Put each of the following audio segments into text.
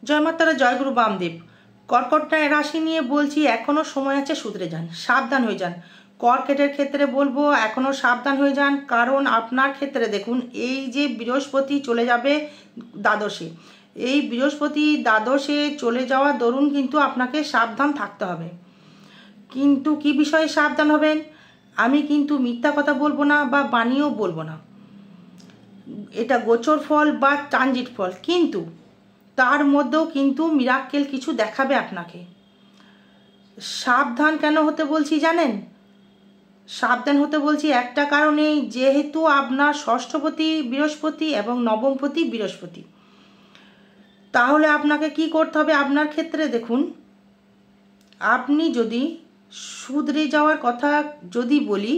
জয় মাতারা, জয় গুরু বামদেব। কর্কট রাশি নিয়ে বলছি, এখনো সময় আছে, শুধরে যান, সাবধান হয়ে যান। কর্কটের ক্ষেত্রে বলবো এখনো সাবধান হয়ে যান, কারণ আপনার ক্ষেত্রে দেখুন এই যে বৃহস্পতি চলে যাবে দ্বাদশে, এই বৃহস্পতি দ্বাদশে চলে যাওয়া দরুন কিন্তু আপনাকে সাবধান থাকতে হবে। কিন্তু কি বিষয়ে সাবধান হবেন, আমি কিন্তু মিথ্যা কথা বলবো না বা বানিয়েও বলবো না, এটা গোচর ফল বা ট্রানজিট ফল, কিন্তু তার মধ্যেও কিন্তু মিরাক্কেল কিছু দেখাবে আপনাকে। সাবধান কেন হতে বলছি জানেন? সাবধান হতে বলছি একটা কারণেই, যেহেতু আপনার ষষ্ঠপতি বৃহস্পতি এবং নবমপতি বৃহস্পতি, তাহলে আপনাকে কি করতে হবে আপনার ক্ষেত্রে দেখুন, আপনি যদি শুধরে যাওয়ার কথা যদি বলি,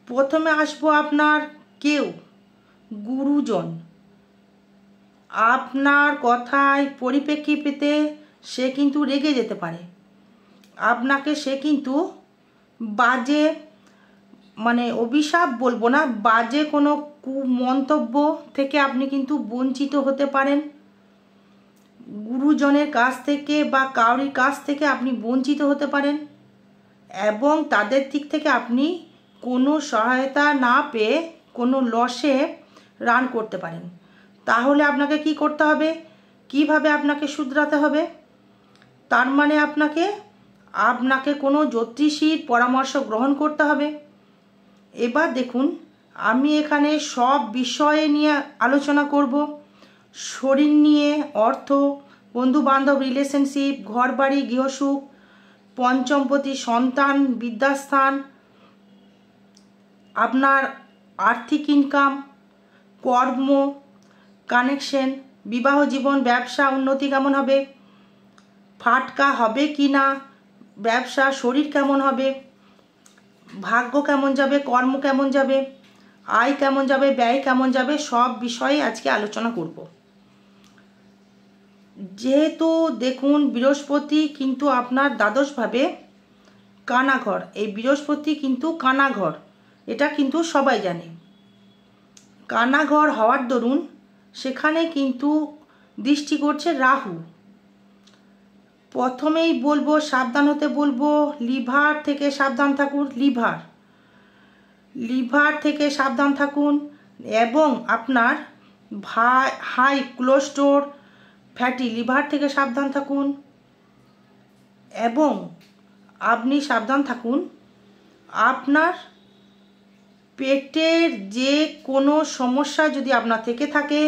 প্রথমে আসবো আপনার কেউ গুরুজন, আপনার কথায় পরিপ্রেক্ষিতে সে কিন্তু রেগে যেতে পারে আপনাকে, সে কিন্তু বাজে মানে অভিশাপ বলবো না, বাজে কোনো কুমন্তব্য থেকে আপনি কিন্তু বঞ্চিত হতে পারেন। গুরুজনের কাছ থেকে বা কারোর কাছ থেকে আপনি বঞ্চিত হতে পারেন এবং তাদের দিক থেকে আপনি কোনো সহায়তা না পেয়ে কোনো লসে রান করতে পারেন। তাহলে আপনাকে কি করতে হবে, কিভাবে আপনাকে শুধরাতে হবে, তার মানে আপনাকে কোনো জ্যোতিষীর পরামর্শ গ্রহণ করতে হবে। এবার দেখুন, আমি এখানে সব বিষয়ে নিয়ে আলোচনা করব, শরীর নিয়ে, অর্থ, বন্ধু বান্ধব, রিলেশনশিপ, ঘর বাড়ি, গৃহসুখ, পঞ্চমপতি, সন্তান, বিদ্যাস্থান, আপনার আর্থিক ইনকাম, কর্ম, কানেকশন, বিবাহ জীবন, ব্যবসা উন্নতি কেমন হবে, ফাটকা হবে কি না, ব্যবসা, শরীর কেমন হবে, ভাগ্য কেমন যাবে, কর্ম কেমন যাবে, আয় কেমন যাবে, ব্যয় কেমন যাবে, সব বিষয়ে আজকে আলোচনা করব। যেহেতু দেখুন বৃহস্পতি কিন্তু আপনার দ্বাদশভাবে কানাঘর, এই বৃহস্পতি কিন্তু কানাঘর, এটা কিন্তু সবাই জানে। কানাঘর হওয়ার দরুন সেখানে কিন্তু দৃষ্টি করছে রাহু। প্রথমেই বলবো সাবধান হতে বলবো, লিভার থেকে সাবধান থাকুন, লিভার থেকে সাবধান থাকুন এবং আপনার হাই কোলেস্টেরল, ফ্যাটি লিভার থেকে সাবধান থাকুন এবং আপনি সাবধান থাকুন আপনার পেটের যে কোনো সমস্যা যদি আপনার থেকে থাকে,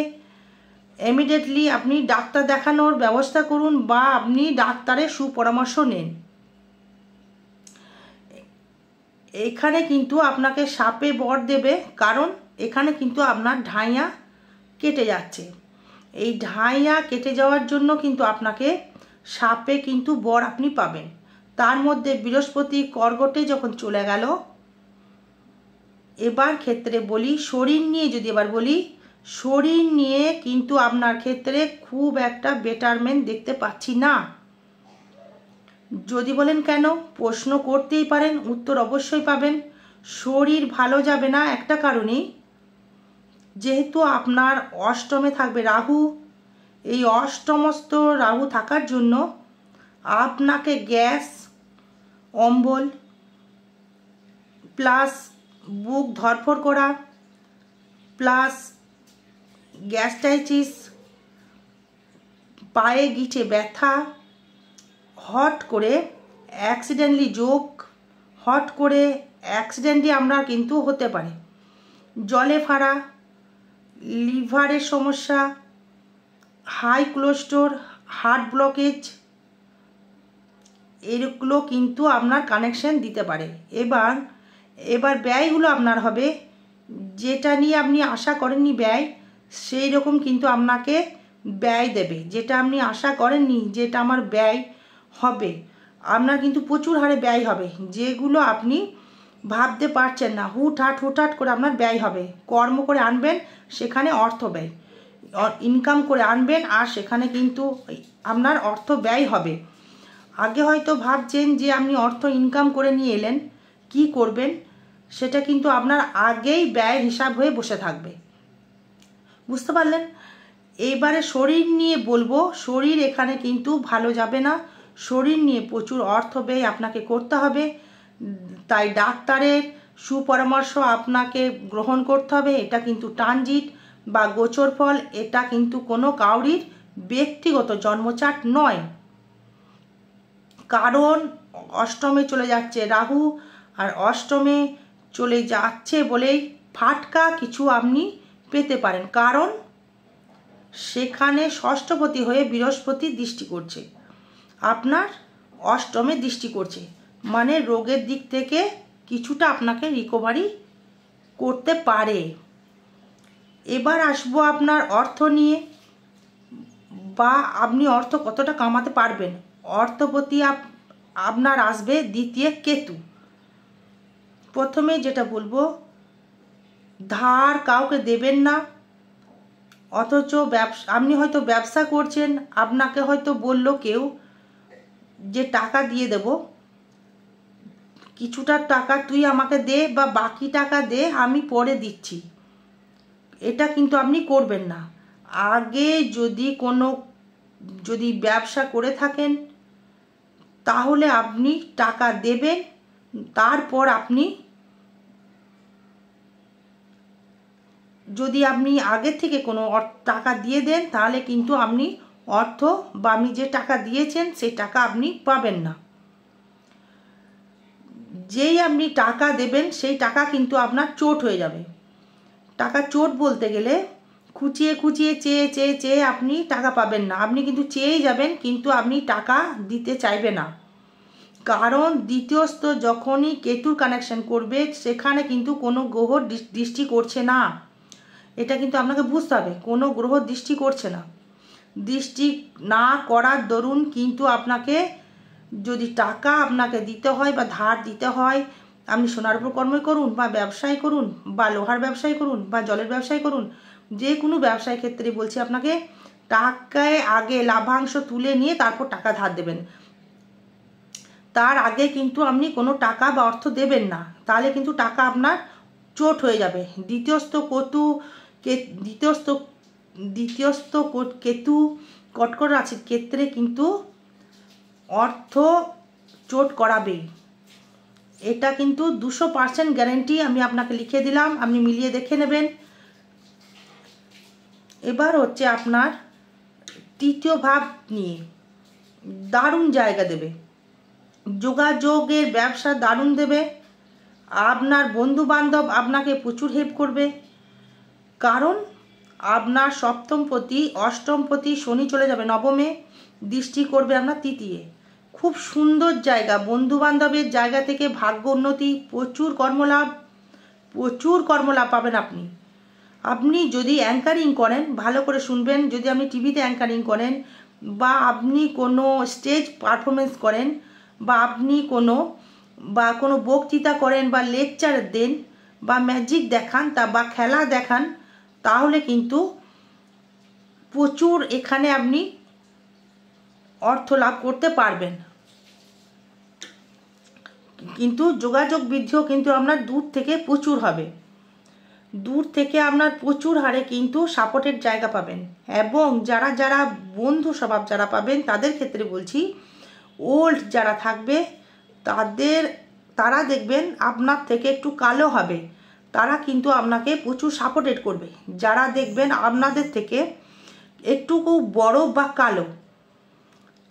ইমিডিয়েটলি আপনি ডাক্তার দেখানোর ব্যবস্থা করুন বা আপনি ডাক্তারের সুপরামর্শ নিন। এখানে কিন্তু আপনাকে সাপে বর দেবে, কারণ এখানে কিন্তু আপনার ঢাইয়া কেটে যাচ্ছে। এই ঢাইয়া কেটে যাওয়ার জন্য কিন্তু আপনাকে সাপে কিন্তু বর আপনি পাবেন। তার মধ্যে বৃহস্পতি কর্কটে যখন চলে গেল, এবার ক্ষেত্রে বলি শরীর নিয়ে, যদি এবার বলি শরীর নিয়ে কিন্তু আপনার ক্ষেত্রে খুব একটা বেটারমেন্ট দেখতে পাচ্ছি না। যদি বলেন কেন, প্রশ্ন করতেই পারেন, উত্তর অবশ্যই পাবেন। শরীর ভালো যাবে না একটা কারণেই, যেহেতু আপনার অষ্টমে থাকবে রাহু, এই অষ্টমস্ত রাহু থাকার জন্য আপনাকে গ্যাস অম্বল প্লাস বুক ধরফর করা প্লাস গ্যাস্ট্রাইটিস, পায়ে গিঁটে ব্যথা, হট করে অ্যাক্সিডেন্টলি যোগ, হট করে অ্যাক্সিডেন্টলি আমরা কিন্তু হতে পারে, জলে ফাড়া, লিভারের সমস্যা, হাই কোলেস্টেরল, হার্ট ব্লকেজ, এগুলো কিন্তু আপনার কানেকশন দিতে পারে। এবার ব্যয়গুলো আপনার হবে, যেটা নিয়ে আপনি আশা করেননি ব্যয়, সেই রকম কিন্তু আপনাকে ব্যয় দেবে। যেটা আপনি আশা করেননি যেটা আমার ব্যয় হবে, আপনার কিন্তু প্রচুর হারে ব্যয় হবে, যেগুলো আপনি ভাবতে পারছেন না। হুটহাট করে আপনার ব্যয় হবে। কর্ম করে আনবেন, সেখানে অর্থ ব্যয়, ইনকাম করে আনবেন আর সেখানে কিন্তু আপনার অর্থ ব্যয় হবে। আগে হয়তো ভাবছেন যে আপনি অর্থ ইনকাম করে নিয়ে এলেন, কি করবেন, সেটা কিন্তু আপনার আগেই ব্যয় হিসাব হয়ে বসে থাকবে। বুঝতে পারলেন? এইবারে শরীর নিয়ে বলবো, শরীর এখানে কিন্তু ভালো যাবে না, শরীর নিয়ে প্রচুর অর্থ ব্যয় আপনাকে করতে হবে, তাই ডাক্তারের সুপরামর্শ আপনাকে গ্রহণ করতে হবে। এটা কিন্তু ট্রানজিট বা গোচর ফল, এটা কিন্তু কোনো কাউরির ব্যক্তিগত জন্মচার্ট নয়, কারণ অষ্টমে চলে যাচ্ছে রাহু, আর অষ্টমে চলে যাচ্ছে বলেই ফাটকা কিছু আপনি পেতে পারেন, কারণ সেখানে ষষ্ঠপতি হয়ে বৃহস্পতি দৃষ্টি করছে, আপনার অষ্টমে দৃষ্টি করছে, মানে রোগের দিক থেকে কিছুটা আপনাকে রিকভারি করতে পারে। এবার আসবো আপনার অর্থ নিয়ে, বা আপনি অর্থ কতটা কামাতে পারবেন। অর্থপতি আপনার আসবে দ্বিতীয় কেতু। প্রথমে যেটা বলবো, ধার কাউকে দেবেন না, অথচ আপনি হয়তো ব্যবসা করছেন, আপনাকে হয়তো বলল কেউ যে টাকা দিয়ে দেব, কিছুটা টাকা তুই আমাকে দে বা বাকি টাকা দে, আমি পরে দিচ্ছি, এটা কিন্তু আপনি করবেন না। আগে যদি ব্যবসা করে থাকেন তাহলে আপনি টাকা দেবেন, তারপর আপনি যদি আপনি আগে থেকে কোনো টাকা দিয়ে দেন তাহলে কিন্তু আপনি অর্থ বা আপনি যে টাকা দিয়েছেন সেই টাকা আপনি পাবেন না। যেই আপনি টাকা দেবেন সেই টাকা কিন্তু আপনার চোট হয়ে যাবে। টাকা চোট বলতে গেলে খুঁচিয়ে খুঁচিয়ে চেয়ে চেয়ে চেয়ে আপনি টাকা পাবেন না, আপনি কিন্তু চেয়েই যাবেন কিন্তু আপনি টাকা দিতে চাইবে না, কারণ দ্বিতীয় স্তর যখনই কেতুর কানেকশন করবে সেখানে কিন্তু কোনো গ্রহ দৃষ্টি করছে না, এটা কিন্তু আপনাকে বুঝতে হবে, কোনো গ্রহ দৃষ্টি করছে না। দৃষ্টি না করার দরুন কিন্তু আপনাকে যদি টাকা আপনাকে দিতে হয় বা ধার দিতে হয়, আপনি সোনার উপর কর্মই করুন বা ব্যবসায় করুন বা লোহার ব্যবসায় করুন বা জলের ব্যবসায় করুন, যে কোনো ব্যবসায় ক্ষেত্রে বলছি আপনাকে টাকায় আগে লাভাংশ তুলে নিয়ে তারপর টাকা ধার দেবেন, তার আগে কিন্তু আপনি কোনো টাকা বা অর্থ দেবেন না, তাহলে কিন্তু টাকা আপনার চোট হয়ে যাবে। দ্বিতীয়স্থ কেতু কটকট রাশির ক্ষেত্রে কিন্তু অর্থ চোট করাবেই, এটা কিন্তু 200% গ্যারেন্টি আমি আপনাকে লিখে দিলাম, আপনি মিলিয়ে দেখে নেবেন। এবার হচ্ছে আপনার তৃতীয় ভাব নিয়ে দারুণ জায়গা দেবে, যোগাযোগের ব্যবসা দারুণ দেবে, আপনার বন্ধু বান্ধব আপনাকে প্রচুর হেল্প করবে, কারণ আপনার সপ্তমপতি অষ্টমপতি শনি চলে যাবে নবমে, দৃষ্টি করবে আপনার তৃতীয়, খুব সুন্দর জায়গা, বন্ধু বান্ধবের জায়গা থেকে ভাগ্য উন্নতি, প্রচুর কর্মলাভ পাবেন আপনি। আপনি যদি অ্যাঙ্কারিং করেন, ভালো করে শুনবেন, যদি আপনি টিভিতে অ্যাঙ্কারিং করেন বা আপনি কোনো স্টেজ পারফরমেন্স করেন বা আপনি কোনো বক্তৃতা করেন বা লেকচার দেন বা ম্যাজিক দেখান বা খেলা দেখান, তাহলে কিন্তু প্রচুর এখানে আপনি অর্থ লাভ করতে পারবেন। কিন্তু যোগাযোগ বৃদ্ধিও কিন্তু আপনার দূর থেকে প্রচুর হবে, দূর থেকে আপনার প্রচুর হারে কিন্তু সাপোর্টের জায়গা পাবেন, এবং যারা বন্ধু স্বভাব যারা পাবেন তাদের ক্ষেত্রে বলছি, ওল্ড যারা থাকবে তারা দেখবেন আপনার থেকে একটু কালো হবে, তারা কিন্তু আপনাকে প্রচুর সাপোর্টেড করবে। যারা দেখবেন আপনাদের থেকে একটু বড় বা কালো,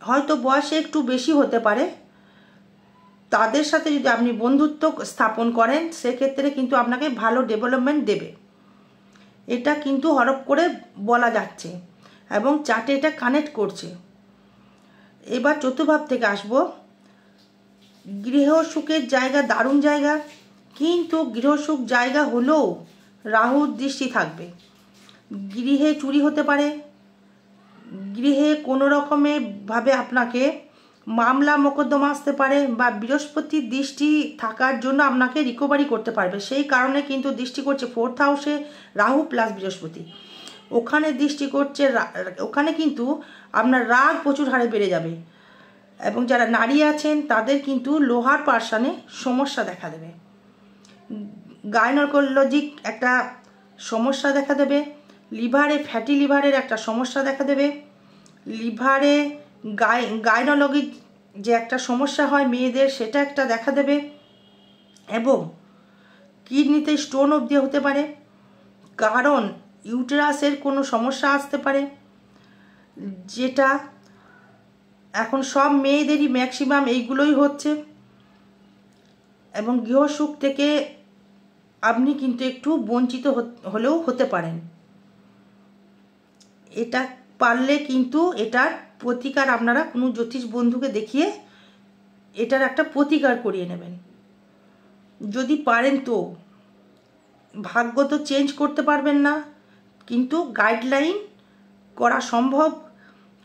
হয়তো বয়সে একটু বেশি হতে পারে, তাদের সাথে যদি আপনি বন্ধুত্ব স্থাপন করেন সেক্ষেত্রে কিন্তু আপনাকে ভালো ডেভেলপমেন্ট দেবে, এটা কিন্তু হরপ করে বলা যাচ্ছে এবং চার্টে এটা কানেক্ট করছে। এবার চতুর্ভাব থেকে আসবো, গৃহসুখের জায়গা দারুণ জায়গা, কিন্তু গৃহসুখ জায়গা হলেও রাহুর দৃষ্টি থাকবে, গৃহে চুরি হতে পারে, গৃহে কোনো রকমের ভাবে আপনাকে মামলা মোকদ্দমা আসতে পারে, বা বৃহস্পতির দৃষ্টি থাকার জন্য আপনাকে রিকভারি করতে পারবে, সেই কারণে কিন্তু দৃষ্টি করছে 4th হাউসে রাহু প্লাস বৃহস্পতি, ওখানে দৃষ্টি করছে, ওখানে কিন্তু আপনার রাগ প্রচুর হারে বেড়ে যাবে, এবং যারা নারী আছেন তাদের কিন্তু লোহার পার্সনে সমস্যা দেখা দেবে, গাইনোকোলজিক একটা সমস্যা দেখা দেবে, লিভারে ফ্যাটি লিভারের একটা সমস্যা দেখা দেবে। লিভারে গাইনোলজির যে একটা সমস্যা হয় মেয়েদের, সেটা একটা দেখা দেবে। এবং কিডনিতে স্টোন অবধি হতে পারে, কারণ ইউটেরাসের কোনো সমস্যা আসতে পারে, যেটা এখন সব মেয়েদেরই ম্যাক্সিমাম এইগুলোই হচ্ছে। এবং গৃহসুখ থেকে আপনি কিন্তু একটু বঞ্চিত হলেও হতে পারেন। এটা পারলে কিন্তু এটার প্রতিকার আপনারা কোনো জ্যোতিষ বন্ধুকে দেখিয়ে এটার একটা প্রতিকার করিয়ে নেবেন যদি পারেন। তো ভাগ্য তো চেঞ্জ করতে পারবেন না, কিন্তু গাইডলাইন করা সম্ভব।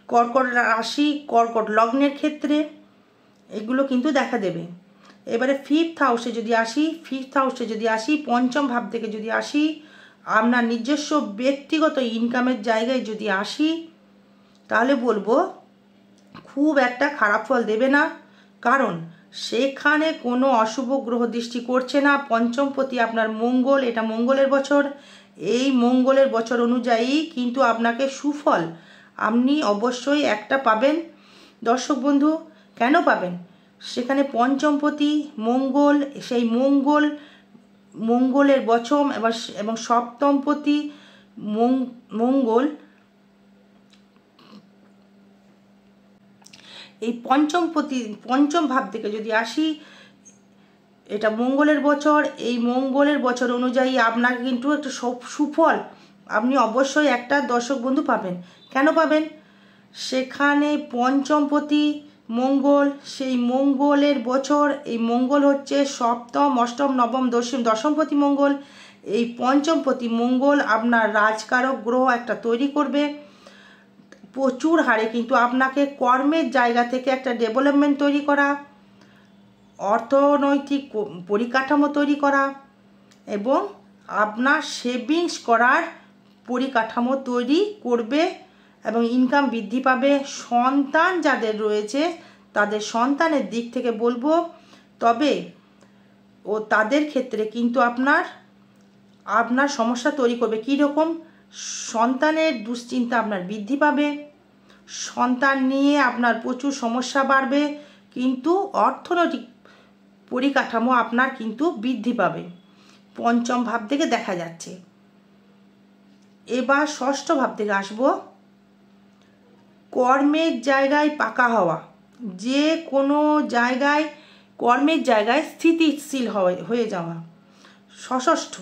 কর্কট রাশি, কর্কট লগ্নের ক্ষেত্রে এগুলো কিন্তু দেখা দেবে। এবারে ফিফথ হাউসে যদি আসি, পঞ্চম ভাব থেকে যদি আসি, আপনার নিজস্ব ব্যক্তিগত ইনকামের জায়গায় যদি আসি, তাহলে বলবো খুব একটা খারাপ ফল দেবে না, কারণ সেখানে কোনো অশুভ গ্রহ দৃষ্টি করছে না। পঞ্চমপতি আপনার মঙ্গল, এটা মঙ্গলের বছর। এই মঙ্গলের বছর অনুযায়ী কিন্তু আপনাকে সুফল আপনি অবশ্যই একটা পাবেন দর্শক বন্ধু। কেন পাবেন? সেখানে পঞ্চমপতি মঙ্গল, সেই মঙ্গলের বচম এবং সপ্তমপতি মঙ্গল, এই পঞ্চম ভাব থেকে যদি আসি, এটা মঙ্গলের বছর। এই মঙ্গলের বছর অনুযায়ী আপনাকে কিন্তু একটা সুফল আপনি অবশ্যই একটা দর্শক বন্ধু পাবেন। কেন পাবেন? সেখানে পঞ্চমপতি মঙ্গল, সেই মঙ্গলের বছর। এই মঙ্গল হচ্ছে সপ্তম, অষ্টম, নবম, দশমপতি মঙ্গল। এই পঞ্চমপতি মঙ্গল আপনার রাজকারক গ্রহ একটা তৈরি করবে। প্রচুর হারে কিন্তু আপনাকে কর্মের জায়গা থেকে একটা ডেভেলপমেন্ট তৈরি করা, অর্থনৈতিক পরিকাঠামো তৈরি করা এবং আপনার সেভিংস করার পরিকাঠামো তৈরি করবে এবং ইনকাম বৃদ্ধি পাবে। সন্তান যাদের রয়েছে তাদের সন্তানের দিক থেকে বলবো, তবে তাদের ক্ষেত্রে কিন্তু আপনার সমস্যা তৈরি করবে। কী রকম? সন্তানের দুশ্চিন্তা আপনার বৃদ্ধি পাবে, সন্তান নিয়ে আপনার প্রচুর সমস্যা বাড়বে, কিন্তু অর্থনৈতিক পরিকাঠামো আপনার কিন্তু বৃদ্ধি পাবে। পঞ্চম ভাব থেকে দেখা যাচ্ছে। এবার ষষ্ঠ ভাব থেকে আসবো। কর্মের জায়গায় পাকা হওয়া, যে কোনো জায়গায় কর্মের জায়গায় স্থিতিশীল হয়ে যাওয়া। ষষ্ঠ,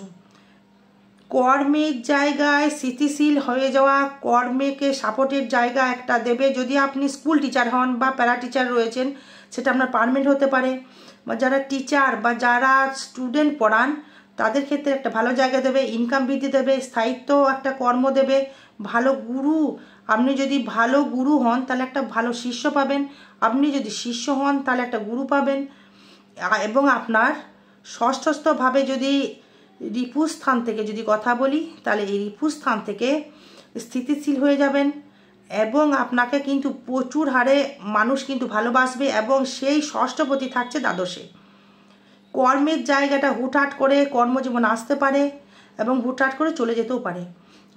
কর্মের জায়গায় স্থিতিশীল হয়ে যাওয়া, কর্মেকে সাপোর্টের জায়গা একটা দেবে। যদি আপনি স্কুল টিচার হন বা প্যারা টিচার রয়েছেন, সেটা আপনার পার্মানেন্ট হতে পারে, বা যারা টিচার বা যারা স্টুডেন্ট পড়ান তাদের ক্ষেত্রে একটা ভালো জায়গা দেবে, ইনকাম বৃদ্ধি দেবে, স্থায়িত্ব একটা কর্ম দেবে। ভালো গুরু, আপনি যদি ভালো গুরু হন তাহলে একটা ভালো শিষ্য পাবেন, আপনি যদি শিষ্য হন তাহলে একটা গুরু পাবেন। এবং আপনার ষষ্ঠস্থভাবে যদি রিপু স্থান থেকে যদি কথা বলি, তাহলে এই রিপু স্থান থেকে স্থিতিশীল হয়ে যাবেন এবং আপনাকে কিন্তু প্রচুর হারে মানুষ কিন্তু ভালোবাসবে। এবং সেই ষষ্ঠপতি থাকছে দ্বাদশে। কর্মের জায়গাটা হুটহাট করে কর্মজীবন আসতে পারে এবং হুটহাট করে চলে যেতেও পারে,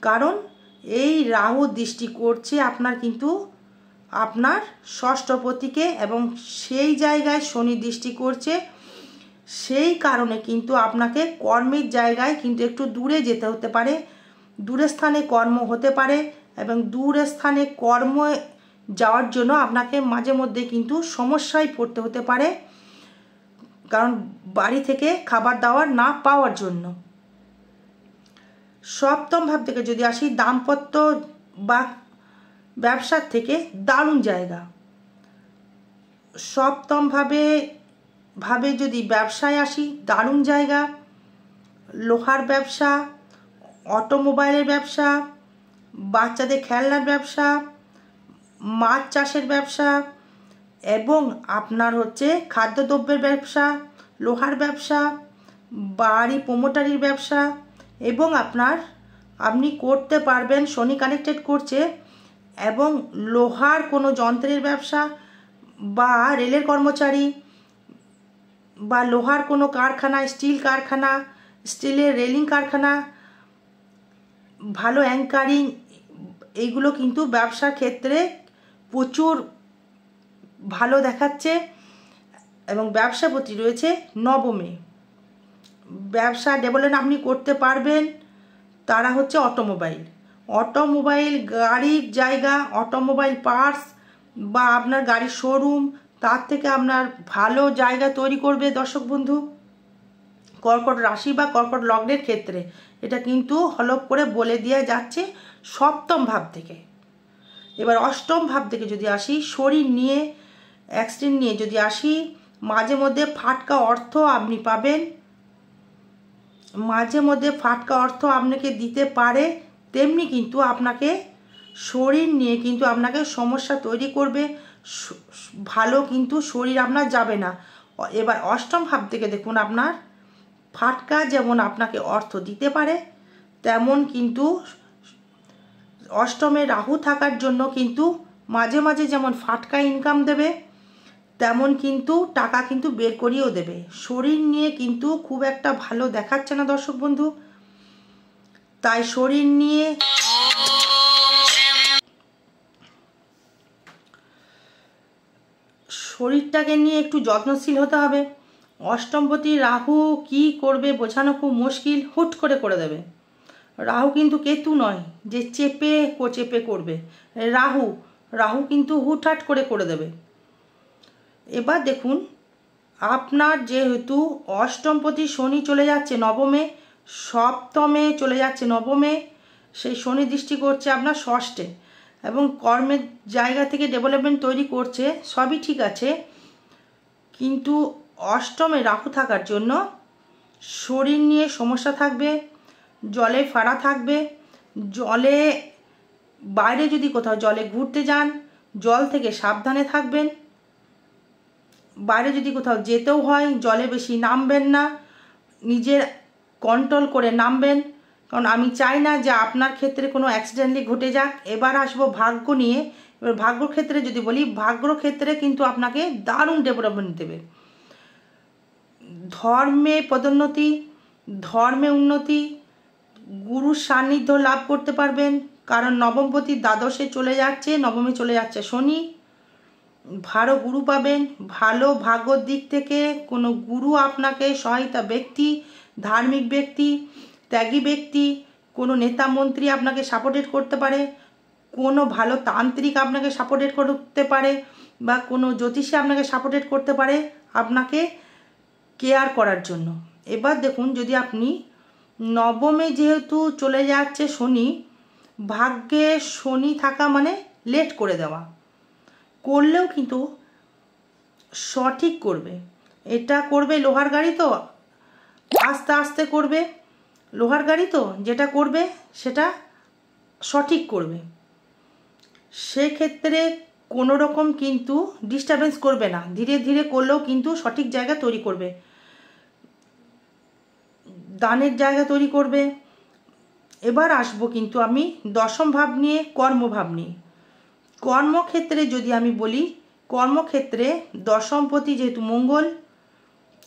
কারণ এই রাহু দৃষ্টি করছে আপনার ষষ্ঠপতিকে এবং সেই জায়গায় শনি দৃষ্টি করছে। সেই কারণে কিন্তু আপনাকে কর্মের জায়গায় কিন্তু একটু দূরে যেতে হতে পারে, দূরের স্থানে কর্ম হতে পারে এবং দূরের স্থানে কর্ম যাওয়ার জন্য আপনাকে মাঝে মধ্যে কিন্তু সমস্যায় পড়তে হতে পারে, কারণ বাড়ি থেকে খাবার দাবার না পাওয়ার জন্য। সপ্তম ভাব থেকে যদি আসি, দাম্পত্য বা ব্যবসার থেকে দারুণ জায়গা। সপ্তম ভাবে যদি ব্যবসায় আসি, দারুণ জায়গা। লোহার ব্যবসা, অটোমোবাইলের ব্যবসা, বাচ্চাদের খেলনার ব্যবসা, মাছ চাষের ব্যবসা এবং আপনার হচ্ছে খাদ্যদ্রব্যের ব্যবসা, লোহার ব্যবসা, বাড়ি প্রোমোটারির ব্যবসা এবং আপনি করতে পারবেন, শনি কানেক্টেড করছে, এবং লোহার কোনো যন্ত্রের ব্যবসা বা রেলের কর্মচারী বা লোহার কোনো কারখানা, স্টিল কারখানা, স্টিলের রেলিং কারখানা, ভালো অ্যাঙ্কারিং, এইগুলো কিন্তু ব্যবসার ক্ষেত্রে প্রচুর ভালো দেখাচ্ছে। এবং ব্যবসা প্রতি রয়েছে নবমে, ব্যবসা ডেভেলপমেন্ট আপনি করতে পারবেন। তারা হচ্ছে অটোমোবাইল গাড়ির জায়গা, অটোমোবাইল পার্টস বা আপনার গাড়ির শোরুম, তার থেকে আপনার ভালো জায়গা তৈরি করবে দর্শক বন্ধু। কর্কট রাশি বা কর্কট লগ্নের ক্ষেত্রে এটা কিন্তু হলপ করে বলে দেওয়া যাচ্ছে সপ্তম ভাব থেকে। এবার অষ্টম ভাব থেকে যদি আসি, শরীর নিয়ে অ্যাক্সিডেন্ট নিয়ে যদি আসি, মাঝে মধ্যে ফাটকা অর্থ আপনি পাবেন, মাঝে মধ্যে ফাটকা অর্থ আপনাকে দিতে পারে। তেমনি কিন্তু আপনাকে শরীর নিয়ে কিন্তু আপনাকে সমস্যা তৈরি করবে, ভালো কিন্তু শরীর আপনার যাবে না। এবার অষ্টম ভাব থেকে দেখুন, আপনার ফাটকা যেমন আপনাকে অর্থ দিতে পারে, তেমন কিন্তু অষ্টমে রাহু থাকার জন্য কিন্তু মাঝে মাঝে যেমন ফাটকা ইনকাম দেবে, তেমন কিন্তু টাকা কিন্তু বের করিয়েও দেবে। শরীর নিয়ে কিন্তু খুব একটা ভালো দেখাচ্ছে না দর্শক বন্ধু। তাই শরীর নিয়ে শরীরটাকে নিয়ে একটু যত্নশীল হতে হবে। অষ্টমপতি রাহু কি করবে বোঝানো খুব মুশকিল, হুট করে দেবে। রাহু কিন্তু কেতু নয় যে চেপে করবে। রাহু কিন্তু হুটহাট করে দেবে। এবার দেখুন, আপনার যেহেতু অষ্টমপতি শনি চলে যাচ্ছে নবমে, সপ্তমে চলে যাচ্ছে নবমে, সেই শনি দৃষ্টি করছে আপনার ষষ্ঠে, এবং কর্মের জায়গা থেকে ডেভেলপমেন্ট তৈরি করছে, সবই ঠিক আছে। কিন্তু অষ্টমে রাহু থাকার জন্য শরীর নিয়ে সমস্যা থাকবে, জলে ফাড়া থাকবে, জলে বাইরে যদি কোথাও জলে ঘুরতে যান, জল থেকে সাবধানে থাকবেন। বাইরে যদি কোথাও যেতেও হয়, জলে বেশি নামবেন না, নিজের কন্ট্রোল করে নামবেন, কারণ আমি চাই না যে আপনার ক্ষেত্রে কোনো অ্যাক্সিডেন্টলি ঘটে যাক। এবার আসবো ভাগ্য নিয়ে। এবার ভাগ্য ক্ষেত্রে যদি বলি, ভাগ্য ক্ষেত্রে কিন্তু আপনাকে দারুণ ডেভেলপমেন্ট দেবে। ধর্মে পদোন্নতি, ধর্মে উন্নতি, গুরুর সান্নিধ্য লাভ করতে পারবেন, কারণ নবমপতি দ্বাদশে চলে যাচ্ছে, নবমে চলে যাচ্ছে শনি। ভালো গুরু পাবেন, ভালো ভাগ্যর দিক থেকে কোনো গুরু আপনাকে সহায়তা ব্যক্তি, ধার্মিক ব্যক্তি, ত্যাগী ব্যক্তি, কোনো নেতা মন্ত্রী আপনাকে সাপোর্টেড করতে পারে, কোনো ভালো তান্ত্রিক আপনাকে সাপোর্টেড করতে পারে, বা কোনো জ্যোতিষী আপনাকে সাপোর্টেড করতে পারে আপনাকে কেয়ার করার জন্য। এবার দেখুন, যদি আপনি নবমে যেহেতু চলে যাচ্ছে শনি, ভাগ্যে শনি থাকা মানে লেট করে দেওয়া, করলেও কিন্তু সঠিক করবে। এটা করবে লোহার গাড়ি, তো আস্তে আস্তে করবে। লোহার গাড়ি তো যেটা করবে সেটা সঠিক করবে, সেক্ষেত্রে কোনো রকম কিন্তু ডিস্টারবেন্স করবে না, ধীরে ধীরে করলেও কিন্তু সঠিক জায়গা তৈরি করবে, দানের জায়গা তৈরি করবে। এবার আসবো কিন্তু আমি দশম ভাব নিয়ে, কর্মভাব নিয়ে। কর্মক্ষেত্রে যদি আমি বলি, কর্মক্ষেত্রে দশমপতি যেহেতু মঙ্গল,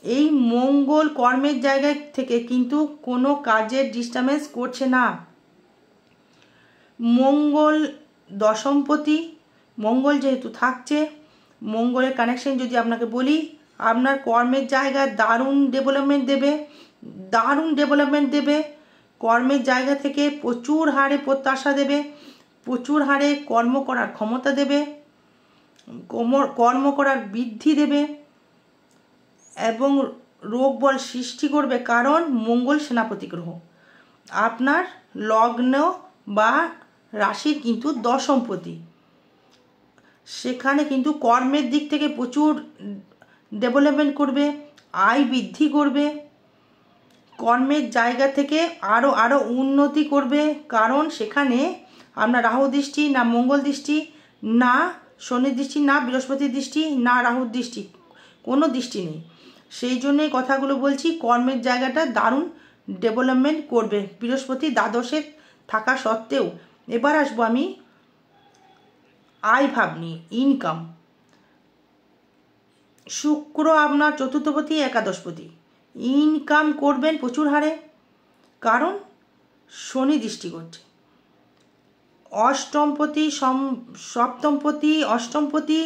এই মঙ্গল কর্মের জায়গা থেকে কিন্তু কোনো কাজের ডিস্টারবেন্স করছে না। মঙ্গল দশমপতি, মঙ্গল যেহেতু থাকছে, মঙ্গলের কানেকশন যদি আপনাকে বলি, আপনার কর্মের জায়গায় দারুণ ডেভেলপমেন্ট দেবে। কর্মের জায়গা থেকে প্রচুর হারে প্রত্যাশা দেবে, প্রচুর হারে কর্ম করার ক্ষমতা দেবে, কর্ম করার বৃদ্ধি দেবে, এবং রোগ বল সৃষ্টি করবে, কারণ মঙ্গল সেনাপতি গ্রহ আপনার লগ্ন বা রাশির কিন্তু দশমপতি। সেখানে কিন্তু কর্মের দিক থেকে প্রচুর ডেভেলপমেন্ট করবে, আয় বৃদ্ধি করবে, কর্মের জায়গা থেকে আরও উন্নতি করবে, কারণ সেখানে আপনার রাহু দৃষ্টি, না মঙ্গল দৃষ্টি, না শনির দৃষ্টি, না বৃহস্পতির দৃষ্টি, না রাহুর দৃষ্টি, কোনো দৃষ্টি নেই। সেই জন্যই কথাগুলো বলছি, কর্মের জায়গাটা দারুণ ডেভেলপমেন্ট করবে বৃহস্পতি দ্বাদশে থাকা সত্ত্বেও। এবার আসবো আমি আয় ভাব নিয়ে, ইনকাম। শুক্র আপনার চতুর্থপতি, একাদশপতি, ইনকাম করবেন প্রচুর হারে, কারণ শনি দৃষ্টি করছে। অষ্টমপতি সপ্তমপতি অষ্টমপতি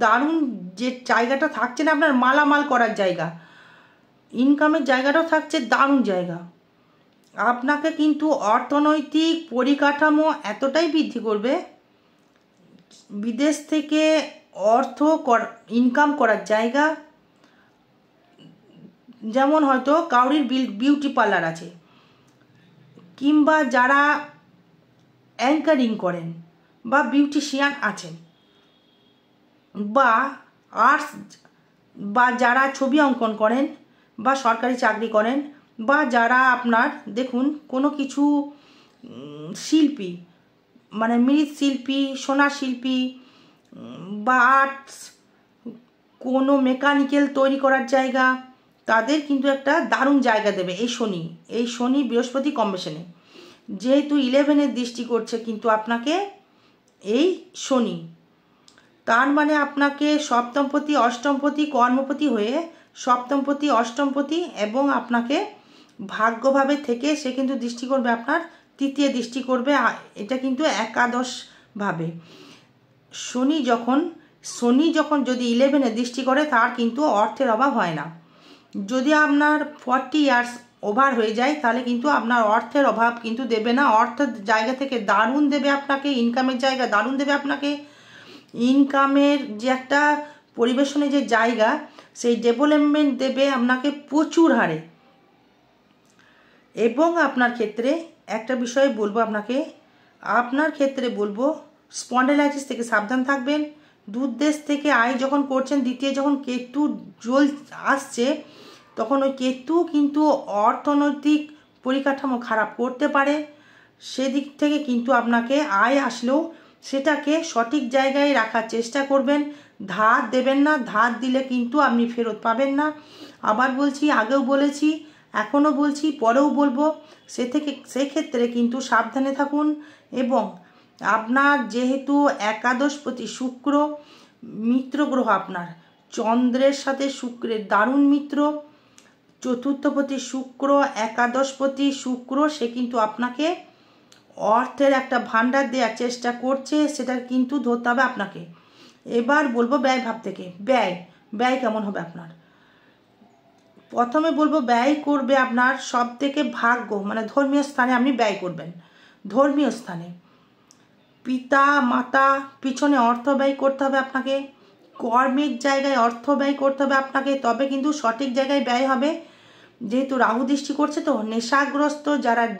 দারুণ যে জায়গাটা থাকছে না আপনার, মালামাল করার জায়গা, ইনকামের জায়গাটাও থাকছে দারুণ জায়গা। আপনাকে কিন্তু অর্থনৈতিক পরিকাঠামো এতটাই বৃদ্ধি করবে, বিদেশ থেকে অর্থ ইনকাম করার জায়গা। যেমন হয়তো কাউরির বিউটি পার্লার আছে, কিংবা যারা অ্যাঙ্কারিং করেন বা বিউটিশিয়ান আছেন, বা আর্টস, বা যারা ছবি অঙ্কন করেন বা সরকারি চাকরি করেন, বা যারা আপনার দেখুন কোনো কিছু শিল্পী, মানে মৃৎশিল্পী, সোনার শিল্পী বা আর্টস, কোনো মেকানিক্যাল তৈরি করার জায়গা, তাদের কিন্তু একটা দারুণ জায়গা দেবে এই শনি বৃহস্পতি কম্বিনেশনে। যেহেতু 11-এর দৃষ্টি করছে কিন্তু আপনাকে এই শনি, তার মানে আপনাকে সপ্তমপতি অষ্টমপতি কর্মপতি হয়ে সপ্তমপতি অষ্টমপতি এবং আপনাকে ভাগ্যভাবে থেকে সে কিন্তু দৃষ্টি করবে আপনার তৃতীয় দৃষ্টি করবে। এটা কিন্তু একাদশভাবে শনি যখন যদি 11-এ দৃষ্টি করে তার কিন্তু অর্থের অভাব হয় না। যদি আপনার 40 ইয়ার্স ওভার হয়ে যায় তাহলে কিন্তু আপনার অর্থের অভাব কিন্তু দেবে না। অর্থের জায়গা থেকে দারুণ দেবে আপনাকে, ইনকামের জায়গা দারুণ দেবে আপনাকে। ইনকামের যে একটা পরিবেশনের যে জায়গা, সেই ডেভেলপমেন্ট দেবে আপনাকে প্রচুর হারে। এবং আপনার ক্ষেত্রে একটা বিষয় বলবো আপনার ক্ষেত্রে বলবো স্পন্ডাইলাইটিস থেকে সাবধান থাকবেন। দূর দেশ থেকে আয় যখন করছেন, দ্বিতীয় যখন কেতু আসছে তখন ওই কেতু কিন্তু অর্থনৈতিক পরিকাঠামো খারাপ করতে পারে। সেদিক থেকে কিন্তু আপনাকে আয় আসলেও সেটাকে সঠিক জায়গায় রাখার চেষ্টা করবেন। ধার দেবেন না, ধার দিলে কিন্তু আপনি ফেরত পাবেন না। আবার বলছি, আগেও বলেছি, এখনও বলছি, পরেও বলবো, সেক্ষেত্রে কিন্তু সাবধানে থাকুন। এবং আপনার যেহেতু একাদশপতি শুক্র, মিত্র গ্রহ আপনার চন্দ্রের সাথে শুক্রের দারুণ মিত্র, চতুর্থপতি শুক্র, একাদশপতি শুক্র, সে কিন্তু আপনাকে অর্থের একটা ভাণ্ডার দেওয়ার চেষ্টা করছে, সেটা কিন্তু ধরতে হবে আপনাকে। এবার বলবো ব্যয় ভাব থেকে। ব্যয় কেমন হবে আপনার? প্রথমে বলবো ব্যয় করবে আপনার সব থেকে ভাগ্য, মানে ধর্মীয় স্থানে আপনি ব্যয় করবেন। ধর্মীয় স্থানে পিতা মাতা পিছনে অর্থ ব্যয় করতে হবে আপনাকে, কর্মের জায়গায় অর্থ ব্যয় করতে হবে আপনাকে, তবে কিন্তু সঠিক জায়গায় ব্যয় হবে। যেহেতু রাহু দৃষ্টি করছে তো নেশাগ্রস্ত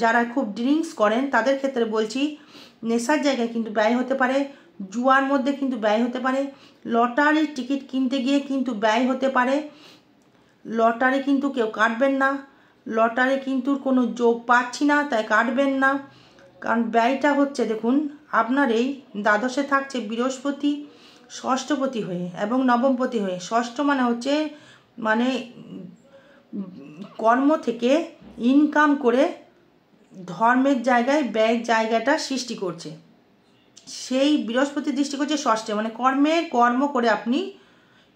যারা খুব ড্রিঙ্কস করেন তাদের ক্ষেত্রে বলছি, নেশার জায়গায় কিন্তু ব্যয় হতে পারে, জুয়ার মধ্যে কিন্তু ব্যয় হতে পারে, লটারির টিকিট কিনতে গিয়ে কিন্তু ব্যয় হতে পারে। লটারি কিন্তু কেউ কাটবেন না, লটারি কিন্তু কোনো যোগ পাচ্ছি না, তাই কাটবেন না। কারণ ব্যয়টা হচ্ছে, দেখুন আপনার এই দ্বাদশে থাকছে বৃহস্পতি ষষ্ঠপতি হয়ে এবং নবমপতি হয়ে। ষষ্ঠ মানে হচ্ছে মানে কর্ম থেকে ইনকাম করে ধর্মের জায়গায় ব্যয় জায়গাটা সৃষ্টি করছে। সেই বৃহস্পতি দৃষ্টি করছে ষষ্ঠে, মানে কর্ম করে আপনি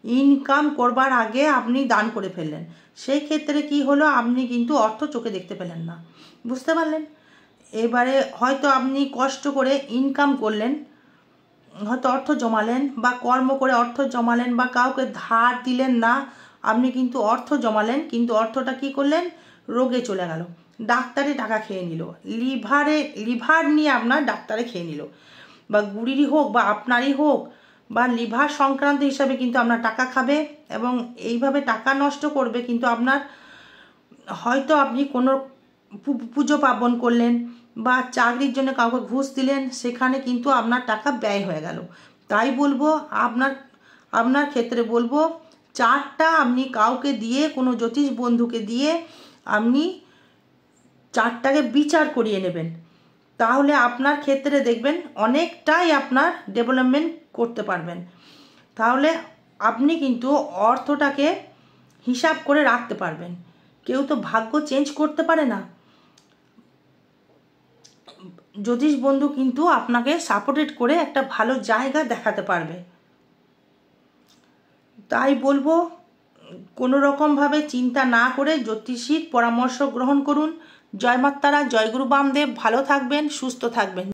ইনকাম করবার আগে আপনি দান করে ফেললেন। সেই ক্ষেত্রে কি হলো, আপনি কিন্তু অর্থ চোখে দেখতে পেলেন না, বুঝতে পারলেন? এবারে হয়তো আপনি কষ্ট করে ইনকাম করলেন, হয়তো অর্থ জমালেন, বা কর্ম করে অর্থ জমালেন, বা কাউকে ধার দিলেন না, আপনি কিন্তু অর্থ জমালেন, কিন্তু অর্থটা কি করলেন, রোগে চলে গেল, ডাক্তারে টাকা খেয়ে নিল, লিভার নিয়ে আপনার ডাক্তারে খেয়ে নিল, বা গুড়িরই হোক বা আপনারই হোক, বা লিভার সংক্রান্ত হিসাবে কিন্তু আপনার টাকা খাবে এবং এইভাবে টাকা নষ্ট করবে। কিন্তু আপনার হয়তো আপনি কোনো পুজো পার্বণ করলেন বা চাকরির জন্য কাউকে ঘুষ দিলেন, সেখানে কিন্তু আপনার টাকা ব্যয় হয়ে গেল। তাই বলবো আপনার ক্ষেত্রে বলবো চার্টটা আপনি কাউকে দিয়ে, কোনো জ্যোতিষ বন্ধুকে দিয়ে আপনি চার্টটাকে বিচার করিয়ে নেবেন, তাহলে আপনার ক্ষেত্রে দেখবেন অনেকটাই আপনার ডেভেলপমেন্ট করতে পারবেন। তাহলে আপনি কিন্তু অর্থটাকে হিসাব করে রাখতে পারবেন। কেউ তো ভাগ্য চেঞ্জ করতে পারে না, জ্যোতিষ বন্ধু কিন্তু আপনাকে সাপোর্টেড করে একটা ভালো জায়গা দেখাতে পারবে। তাই বলবো কোনো রকমভাবে চিন্তা না করে জ্যোতিষীর পরামর্শ গ্রহণ করুন, জয় মাতারা, জয় গুরু বামদেব। ভালো থাকবেন, সুস্থ থাকবেন।